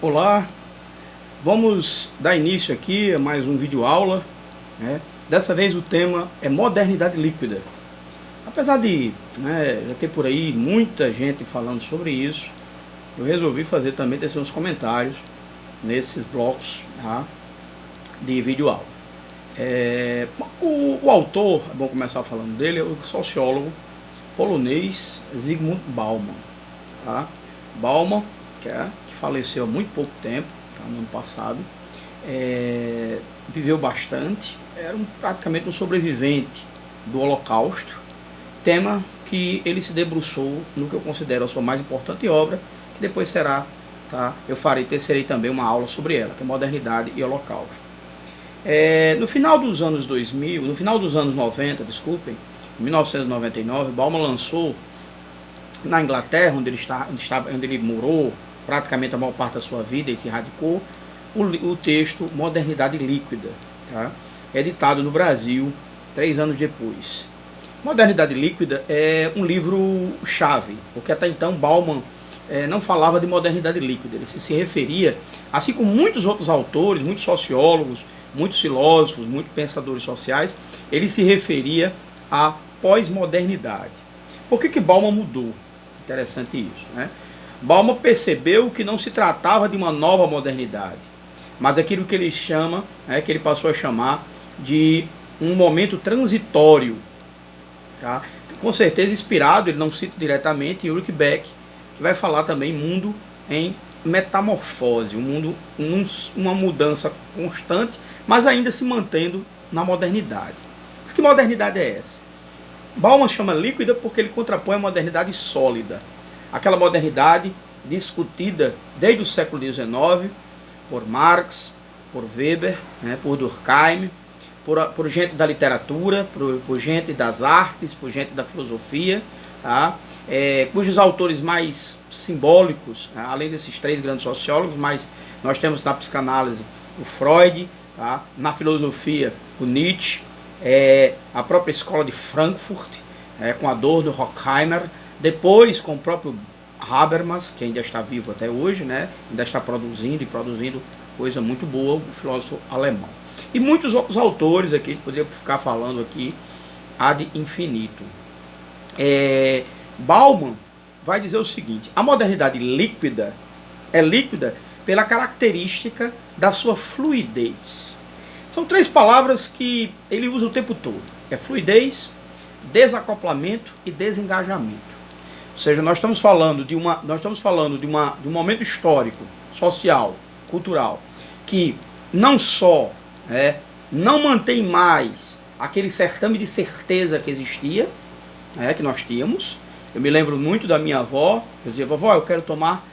Olá, vamos dar início aqui a mais um vídeo aula, né? Dessa vez o tema é modernidade líquida. Apesar de já ter por aí muita gente falando sobre isso, eu resolvi fazer também desses uns comentários nesses blocos, tá, de vídeo aula. O autor, é bom começar falando dele, é o sociólogo polonês Zygmunt Bauman. Tá? Bauman, que faleceu há muito pouco tempo, tá, no ano passado, viveu bastante, era praticamente um sobrevivente do Holocausto, tema que ele se debruçou no que eu considero a sua mais importante obra, que depois será, tá, eu tecerei também uma aula sobre ela, que é Modernidade e Holocausto. No final dos anos 2000, no final dos anos 90, desculpem, em 1999, Bauman lançou na Inglaterra, onde ele morou praticamente a maior parte da sua vida e se radicou, o texto Modernidade Líquida, tá? Editado no Brasil 3 anos depois. Modernidade Líquida é um livro-chave, porque até então Bauman não falava de modernidade líquida, ele se referia, assim como muitos outros autores, muitos sociólogos, muitos filósofos, muitos pensadores sociais, ele se referia à pós-modernidade. Por que Bauman mudou? Interessante isso, né? Bauman percebeu que não se tratava de uma nova modernidade, mas aquilo que ele chama, que ele passou a chamar de um momento transitório, tá? Com certeza inspirado, ele não cita diretamente, em Ulrich Beck, que vai falar também mundo em metamorfose, um mundo, uma mudança constante, mas ainda se mantendo na modernidade. Mas que modernidade é essa? Bauman chama líquida porque ele contrapõe a modernidade sólida, aquela modernidade discutida desde o século XIX por Marx, por Weber, por Durkheim, por gente da literatura, por gente das artes, por gente da filosofia, tá? Cujos autores mais simbólicos, além desses 3 grandes sociólogos, mas nós temos na psicanálise o Freud, tá? Na filosofia o Nietzsche, a própria escola de Frankfurt, com Adorno, Horkheimer, depois com o próprio Habermas, que ainda está vivo até hoje, ainda está produzindo coisa muito boa, o filósofo alemão. E muitos outros autores aqui, poderia ficar falando aqui ad infinito. Bauman vai dizer o seguinte: a modernidade líquida é líquida pela característica da sua fluidez. São 3 palavras que ele usa o tempo todo: fluidez, desacoplamento e desengajamento. Ou seja, nós estamos falando de um momento histórico, social, cultural, que não só não mantém mais aquele certame de certeza que existia, que nós tínhamos. Eu me lembro muito da minha avó, eu dizia: vovó, eu quero tomar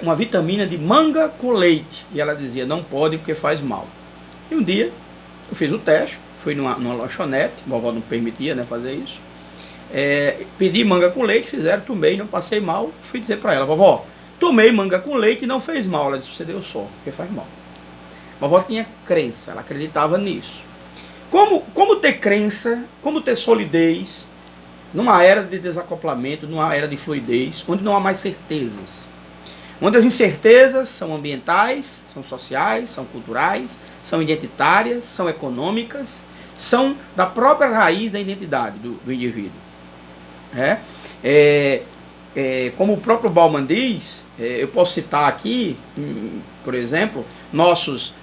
uma vitamina de manga com leite. E ela dizia: não pode porque faz mal. E um dia eu fiz o teste, fui numa lanchonete, a vovó não permitia fazer isso. Pedi manga com leite, fizeram, tomei, não passei mal. Fui dizer para ela: vovó, tomei manga com leite e não fez mal. Ela disse: você deu só, porque faz mal. A vovó tinha crença, ela acreditava nisso. Como ter crença, como ter solidez numa era de desacoplamento, numa era de fluidez, onde não há mais certezas, onde as incertezas são ambientais, são sociais, são culturais, são identitárias, são econômicas, são da própria raiz da identidade do indivíduo. Como o próprio Bauman diz, eu posso citar aqui, por exemplo,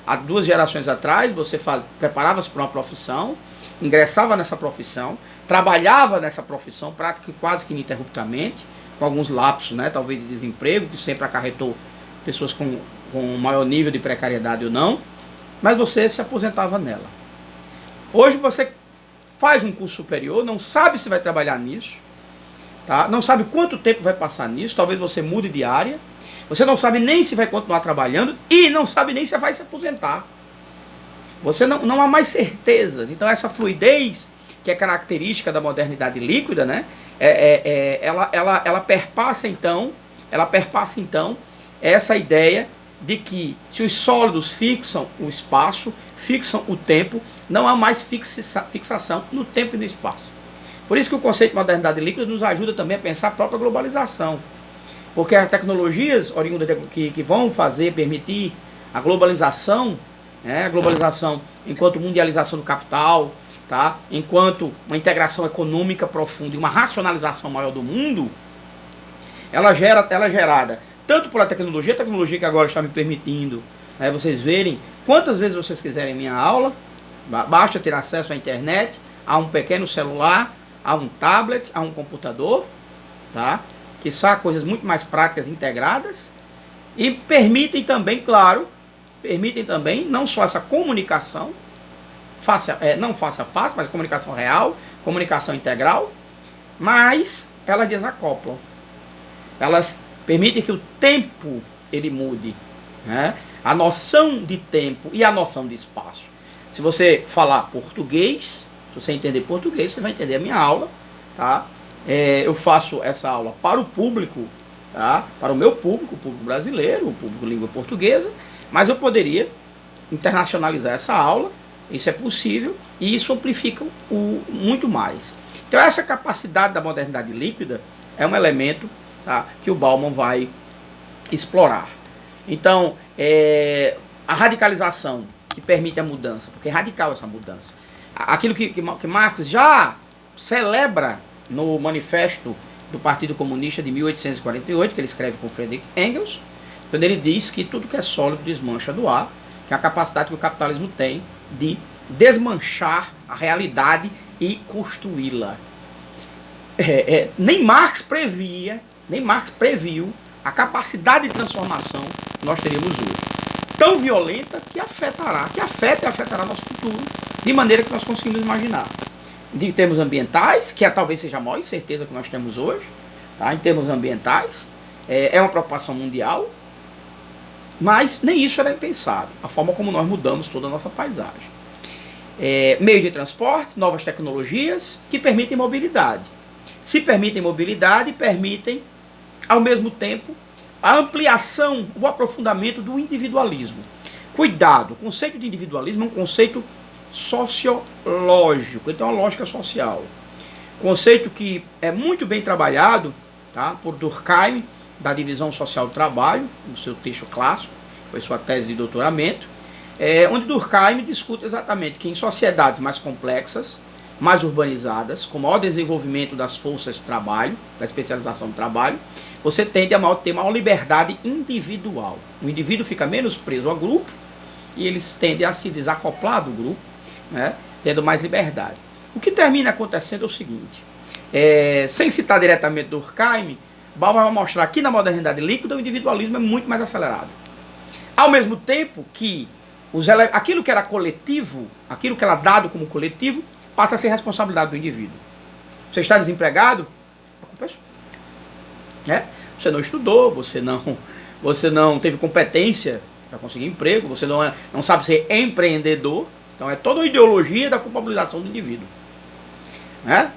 há 2 gerações atrás, você preparava-se para uma profissão, ingressava nessa profissão, trabalhava nessa profissão quase que ininterruptamente, com alguns lapsos, talvez de desemprego, que sempre acarretou pessoas com maior nível de precariedade ou não, mas você se aposentava nela. Hoje você faz um curso superior, não sabe se vai trabalhar nisso, tá? Não sabe quanto tempo vai passar nisso, talvez você mude de área, você não sabe nem se vai continuar trabalhando e não sabe nem se vai se aposentar. Você não há mais certezas. Então essa fluidez, que é característica da modernidade líquida, ela perpassa então essa ideia de que se os sólidos fixam o espaço, fixam o tempo, não há mais fixação no tempo e no espaço. Por isso que o conceito de modernidade líquida nos ajuda também a pensar a própria globalização. Porque as tecnologias oriundas que vão permitir a globalização, né, a globalização enquanto mundialização do capital, tá, enquanto uma integração econômica profunda e uma racionalização maior do mundo, ela é gerada tanto pela tecnologia, a tecnologia que agora está me permitindo, né, vocês verem quantas vezes vocês quiserem minha aula, basta ter acesso à internet, a um pequeno celular, a um tablet, a um computador, tá? Que são coisas muito mais práticas, integradas, e permitem também, claro, não só essa comunicação, não face a face, mas comunicação real, comunicação integral, mas elas desacoplam. Elas permitem que o tempo ele mude, né? A noção de tempo e a noção de espaço. Se você falar português, se você entender português, você vai entender a minha aula, tá? Eu faço essa aula para o público, tá? Para o meu público, o público brasileiro, o público de língua portuguesa, mas eu poderia internacionalizar essa aula, isso é possível, e isso amplifica muito mais. Então essa capacidade da modernidade líquida é um elemento, tá, que o Bauman vai explorar. Então, a radicalização que permite a mudança, porque é radical essa mudança. Aquilo que Marx já celebra no manifesto do Partido Comunista de 1848, que ele escreve com Friedrich Engels, quando ele diz que tudo que é sólido desmancha do ar, que é a capacidade que o capitalismo tem de desmanchar a realidade e construí-la. Nem Marx previu a capacidade de transformação que nós teríamos hoje. Tão violenta que afeta e afetará nosso futuro de maneira que nós conseguimos imaginar. Em termos ambientais, que talvez seja a maior incerteza que nós temos hoje, tá? Em termos ambientais, é uma preocupação mundial, mas nem isso era pensado, a forma como nós mudamos toda a nossa paisagem. Meio de transporte, novas tecnologias que permitem mobilidade. Se permitem mobilidade, permitem, ao mesmo tempo, a ampliação, o aprofundamento do individualismo. Cuidado, o conceito de individualismo é um conceito sociológico, então é uma lógica social. Conceito que é muito bem trabalhado, tá, por Durkheim, da divisão social do trabalho, no seu texto clássico, foi sua tese de doutoramento, onde Durkheim discute exatamente que em sociedades mais complexas, mais urbanizadas, com maior desenvolvimento das forças de trabalho, da especialização do trabalho, você tende a ter maior liberdade individual. O indivíduo fica menos preso ao grupo e eles tendem a se desacoplar do grupo, né, tendo mais liberdade. O que termina acontecendo é o seguinte, sem citar diretamente Durkheim, Bauman vai mostrar que na modernidade líquida o individualismo é muito mais acelerado. Ao mesmo tempo que aquilo que era coletivo, aquilo que era dado como coletivo, passa a ser responsabilidade do indivíduo. Você está desempregado? Você não estudou, você não teve competência para conseguir emprego, você não sabe ser empreendedor. Então é toda uma ideologia da culpabilização do indivíduo.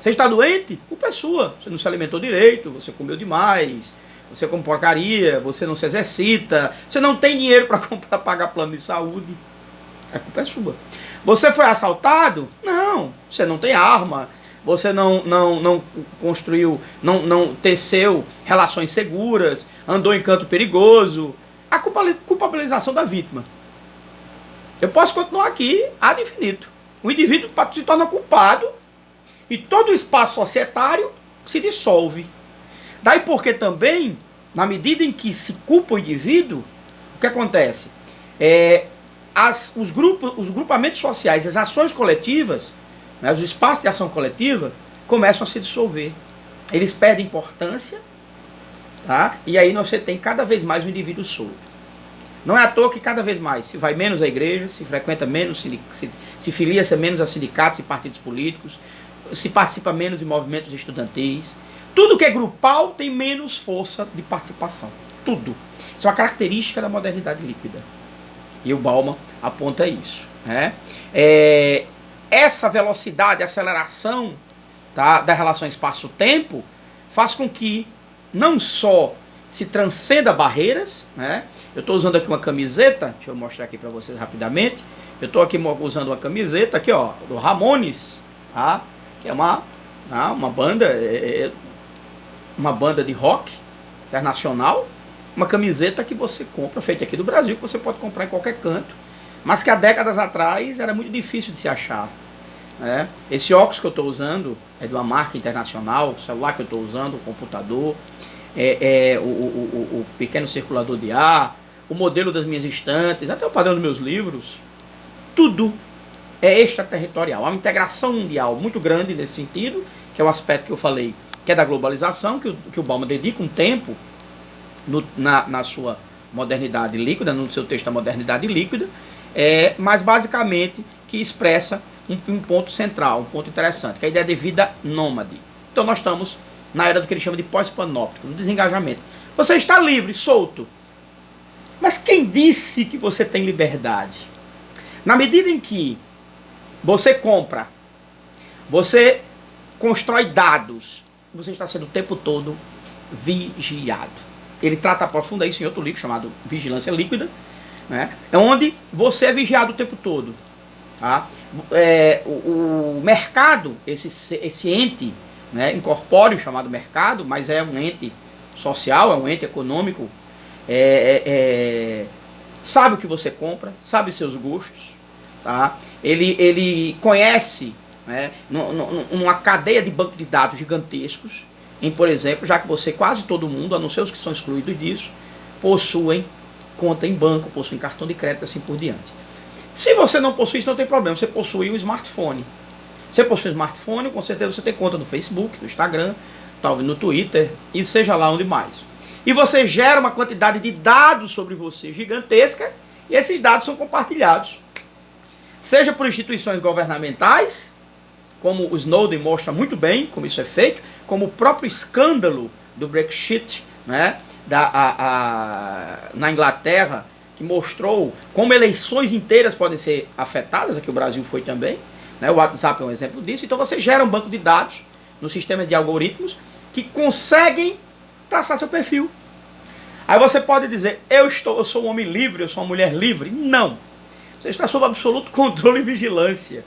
Você está doente? Culpa é sua. Você não se alimentou direito, você comeu demais, você come porcaria, você não se exercita, você não tem dinheiro para pagar plano de saúde. A culpa é sua. Você foi assaltado? Não. Você não tem arma, você não construiu, não teceu relações seguras, andou em canto perigoso. A culpabilização da vítima. Eu posso continuar aqui ad infinito. O indivíduo se torna culpado e todo o espaço societário se dissolve. Daí porque também, na medida em que se culpa o indivíduo, o que acontece? Os grupamentos sociais, as ações coletivas, né, os espaços de ação coletiva, começam a se dissolver. Eles perdem importância, tá? E aí você tem cada vez mais um indivíduo solto. Não é à toa que cada vez mais se vai menos à igreja, se frequenta menos, se filia-se menos a sindicatos e partidos políticos, se participa menos de movimentos estudantis. Tudo que é grupal tem menos força de participação. Tudo. Isso é uma característica da modernidade líquida. E o Bauman aponta isso. Né? Essa velocidade, aceleração, tá, da relação espaço-tempo faz com que não só se transcenda barreiras, né? Eu estou usando aqui uma camiseta, deixa eu mostrar aqui para vocês rapidamente. Eu estou aqui usando uma camiseta aqui, ó, do Ramones, tá? Que é uma banda de rock, internacional, uma camiseta que você compra, feita aqui do Brasil, que você pode comprar em qualquer canto, mas que há décadas atrás era muito difícil de se achar. Né? Esse óculos que eu estou usando é de uma marca internacional, o celular que eu estou usando, o computador, o pequeno circulador de ar, o modelo das minhas estantes, até o padrão dos meus livros, tudo é extraterritorial. Há uma integração mundial muito grande nesse sentido, que é o aspecto que eu falei, que é da globalização, que o Bauman dedica um tempo na sua modernidade líquida, no seu texto A Modernidade Líquida, mas basicamente que expressa um ponto central, um ponto interessante, que é a ideia de vida nômade. Então nós estamos na era do que ele chama de pós-panóptico, no desengajamento. Você está livre, solto. Mas quem disse que você tem liberdade? Na medida em que você compra, você constrói dados, você está sendo o tempo todo vigiado. Ele trata, aprofunda isso em outro livro chamado Vigilância Líquida, né? É onde você é vigiado o tempo todo. Tá? O mercado, esse ente, né, incorpóreo chamado mercado, mas é um ente social, é um ente econômico, sabe o que você compra, sabe os seus gostos, tá? Ele conhece, né, uma cadeia de banco de dados gigantescos, em, por exemplo, já que você, quase todo mundo, a não ser os que são excluídos disso, possuem conta em banco, possuem cartão de crédito, assim por diante. Se você não possui isso, não tem problema, você possui um smartphone. Você possui um smartphone, com certeza você tem conta no Facebook, no Instagram, talvez no Twitter, e seja lá onde mais. E você gera uma quantidade de dados sobre você gigantesca, e esses dados são compartilhados. Seja por instituições governamentais, como o Snowden mostra muito bem como isso é feito, como o próprio escândalo do Brexit, né, na Inglaterra, que mostrou como eleições inteiras podem ser afetadas, aqui o Brasil foi também, né, o WhatsApp é um exemplo disso. Então você gera um banco de dados no sistema de algoritmos que conseguem traçar seu perfil. Aí você pode dizer, eu sou um homem livre, eu sou uma mulher livre. Não. Você está sob absoluto controle e vigilância.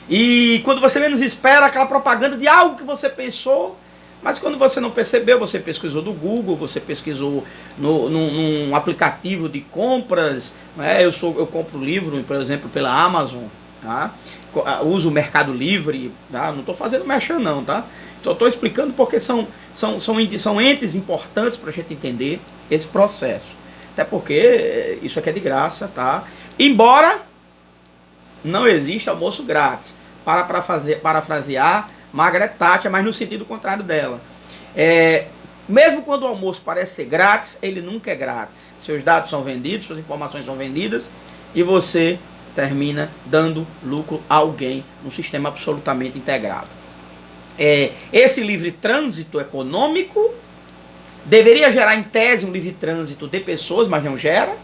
E quando você menos espera, aquela propaganda de algo que você pensou, mas quando você não percebeu, você pesquisou do Google, você pesquisou num aplicativo de compras, né? Eu compro livro, por exemplo, pela Amazon, tá? Uso o Mercado Livre, tá? Não estou fazendo merchan não, tá? Só estou explicando porque são entes importantes para a gente entender esse processo. Até porque isso aqui é de graça, tá? Embora não exista almoço grátis. Para parafrasear Margaret Thatcher, mas no sentido contrário dela. Mesmo quando o almoço parece ser grátis, ele nunca é grátis. Seus dados são vendidos, suas informações são vendidas e você termina dando lucro a alguém num sistema absolutamente integrado. Esse livre trânsito econômico deveria gerar em tese um livre trânsito de pessoas, mas não gera.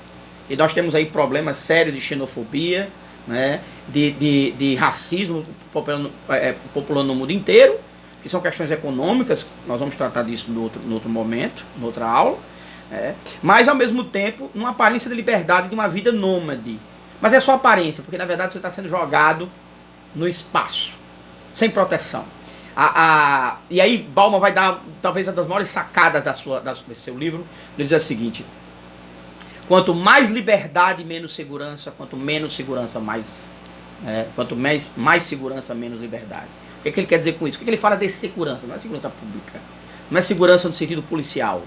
E nós temos aí problemas sérios de xenofobia, né, de racismo populando no mundo inteiro, que são questões econômicas. Nós vamos tratar disso no outro momento, em outra aula, mas ao mesmo tempo uma aparência de liberdade de uma vida nômade. Mas é só aparência, porque na verdade você está sendo jogado no espaço, sem proteção. E aí Bauman vai dar talvez uma das maiores sacadas desse seu livro. Ele diz o seguinte: quanto mais liberdade, menos segurança. Quanto menos segurança, mais. Quanto mais segurança, menos liberdade. O que ele quer dizer com isso? O que ele fala de segurança? Não é segurança pública. Não é segurança no sentido policial.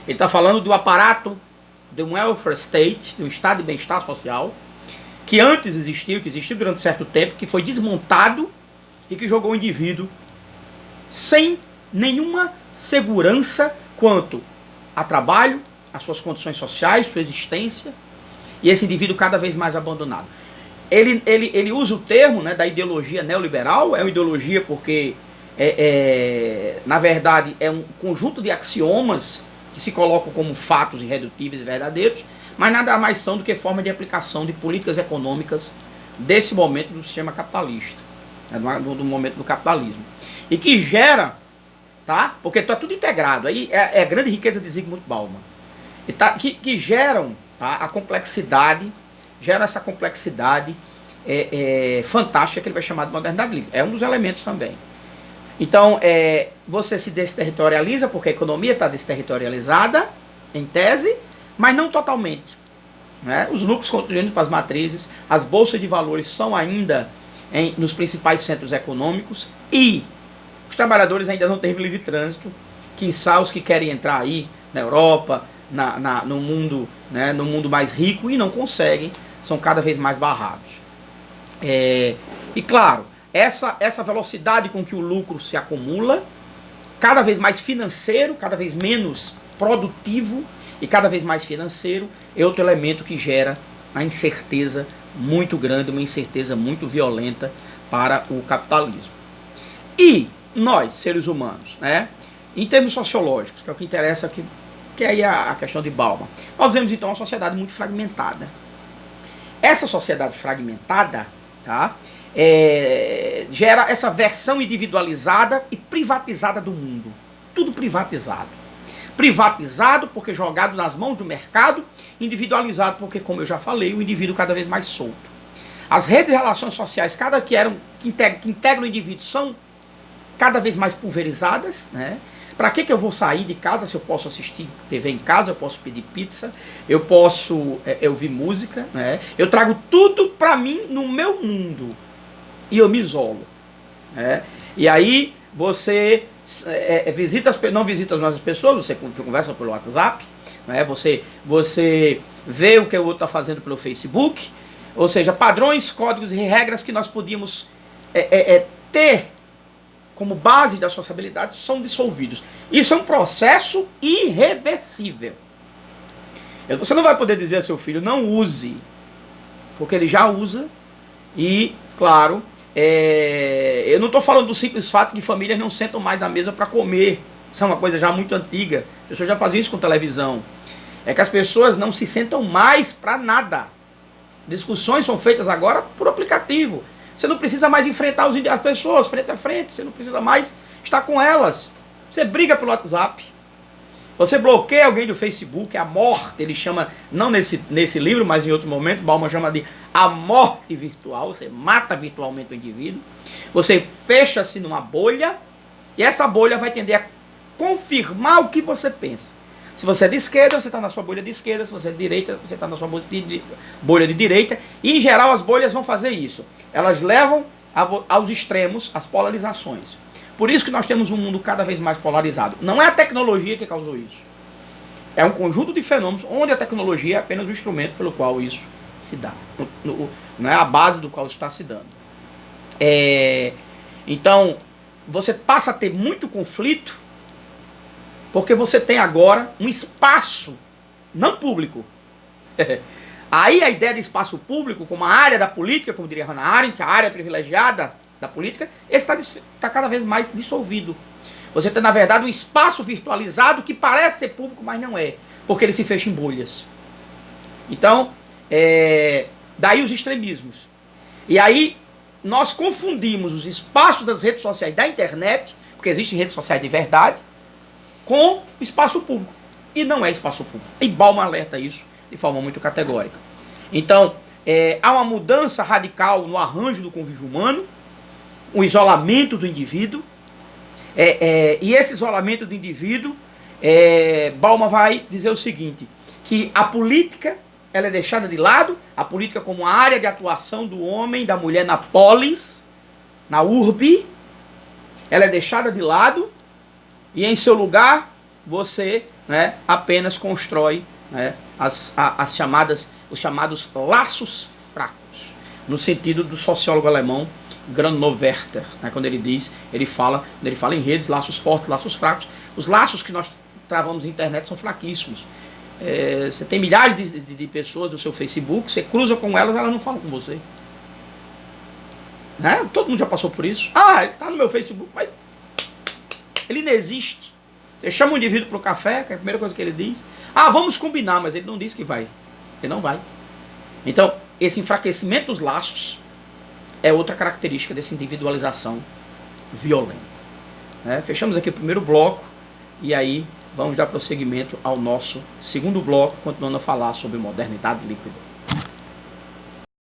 Ele está falando do aparato de um welfare state, de um estado de bem-estar social, que antes existiu, que existiu durante certo tempo, que foi desmontado e que jogou o indivíduo sem nenhuma segurança quanto a trabalho, as suas condições sociais, sua existência, e esse indivíduo cada vez mais abandonado. Ele usa o termo, né, da ideologia neoliberal. É uma ideologia porque, na verdade, é um conjunto de axiomas que se colocam como fatos irredutíveis e verdadeiros, mas nada mais são do que forma de aplicação de políticas econômicas desse momento do sistema capitalista, né, do momento do capitalismo. E que gera, tá? Porque está tudo integrado. Aí é a grande riqueza de Zygmunt Bauman. Que geram, tá, a complexidade, geram essa complexidade fantástica que ele vai chamar de modernidade líquida. É um dos elementos também. Então, você se desterritorializa porque a economia está desterritorializada, em tese, mas não totalmente. Né? Os lucros continuam indo para as matrizes, as bolsas de valores são ainda nos principais centros econômicos e os trabalhadores ainda não têm livre trânsito, quiçá os que querem entrar aí na Europa, no mundo, né, no mundo mais rico e não conseguem, são cada vez mais barrados. E claro, essa velocidade com que o lucro se acumula, cada vez mais financeiro, cada vez menos produtivo e cada vez mais financeiro, é outro elemento que gera a incerteza muito grande, uma incerteza muito violenta para o capitalismo. E nós, seres humanos, né, em termos sociológicos, que é o que interessa aqui, que é aí a questão de Bauman, nós vemos então uma sociedade muito fragmentada. Essa sociedade fragmentada, tá, gera essa versão individualizada e privatizada do mundo. Tudo privatizado. Privatizado porque jogado nas mãos do mercado, individualizado porque, como eu já falei, o indivíduo cada vez mais solto. As redes de relações sociais, que integram o indivíduo, são cada vez mais pulverizadas, né? Para que eu vou sair de casa se eu posso assistir TV em casa, eu posso pedir pizza, eu posso ouvir música, né? Eu trago tudo para mim no meu mundo e eu me isolo. Né? E aí você não visita as nossas pessoas, você conversa pelo WhatsApp, né? Você vê o que o outro está fazendo pelo Facebook, ou seja, padrões, códigos e regras que nós podíamos ter como base da sociabilidade são dissolvidos. Isso é um processo irreversível. Você não vai poder dizer a seu filho, não use, porque ele já usa. E, claro, eu não estou falando do simples fato de famílias não sentam mais na mesa para comer. Isso é uma coisa já muito antiga. As pessoas já faziam isso com televisão. É que as pessoas não se sentam mais para nada. Discussões são feitas agora por aplicativo. Você não precisa mais enfrentar as pessoas frente a frente. Você não precisa mais estar com elas. Você briga pelo WhatsApp. Você bloqueia alguém do Facebook. A morte, ele chama, não nesse livro, mas em outro momento, Bauman chama de a morte virtual. Você mata virtualmente o indivíduo. Você fecha-se numa bolha. E essa bolha vai tender a confirmar o que você pensa. Se você é de esquerda, você está na sua bolha de esquerda. Se você é de direita, você está na sua bolha de direita. E, em geral, as bolhas vão fazer isso. Elas levam aos extremos, as polarizações. Por isso que nós temos um mundo cada vez mais polarizado. Não é a tecnologia que causou isso. É um conjunto de fenômenos onde a tecnologia é apenas o instrumento pelo qual isso se dá. Não é a base do qual isso está se dando. Então, você passa a ter muito conflito porque você tem agora um espaço não público. Aí a ideia de espaço público, como a área da política, como diria Hannah Arendt, a área privilegiada da política, esse está cada vez mais dissolvido. Você tem, na verdade, um espaço virtualizado que parece ser público, mas não é, porque ele se fecha em bolhas. Então, daí os extremismos. E aí nós confundimos os espaços das redes sociais da internet, porque existem redes sociais de verdade, com espaço público. E não é espaço público. E Bauman alerta isso de forma muito categórica. Então, há uma mudança radical no arranjo do convívio humano, um isolamento do indivíduo, e esse isolamento do indivíduo, Bauman vai dizer o seguinte, que a política ela é deixada de lado, a política como a área de atuação do homem, da mulher na polis, na urbe, ela é deixada de lado, e em seu lugar você, né, apenas constrói, né, os chamados laços fracos, no sentido do sociólogo alemão Granowerter, né, quando ele fala em redes, laços fortes, laços fracos. Os laços que nós travamos na internet são fraquíssimos. Você tem milhares de pessoas no seu Facebook, você cruza com elas não falam com você. Né? Todo mundo já passou por isso. Ele está no meu Facebook, mas ele não existe. Você chama um indivíduo para o café, que é a primeira coisa que ele diz. Vamos combinar, mas ele não diz que vai. Ele não vai. Então, esse enfraquecimento dos laços é outra característica dessa individualização violenta. Né? Fechamos aqui o primeiro bloco e aí vamos dar prosseguimento ao nosso segundo bloco, continuando a falar sobre modernidade líquida.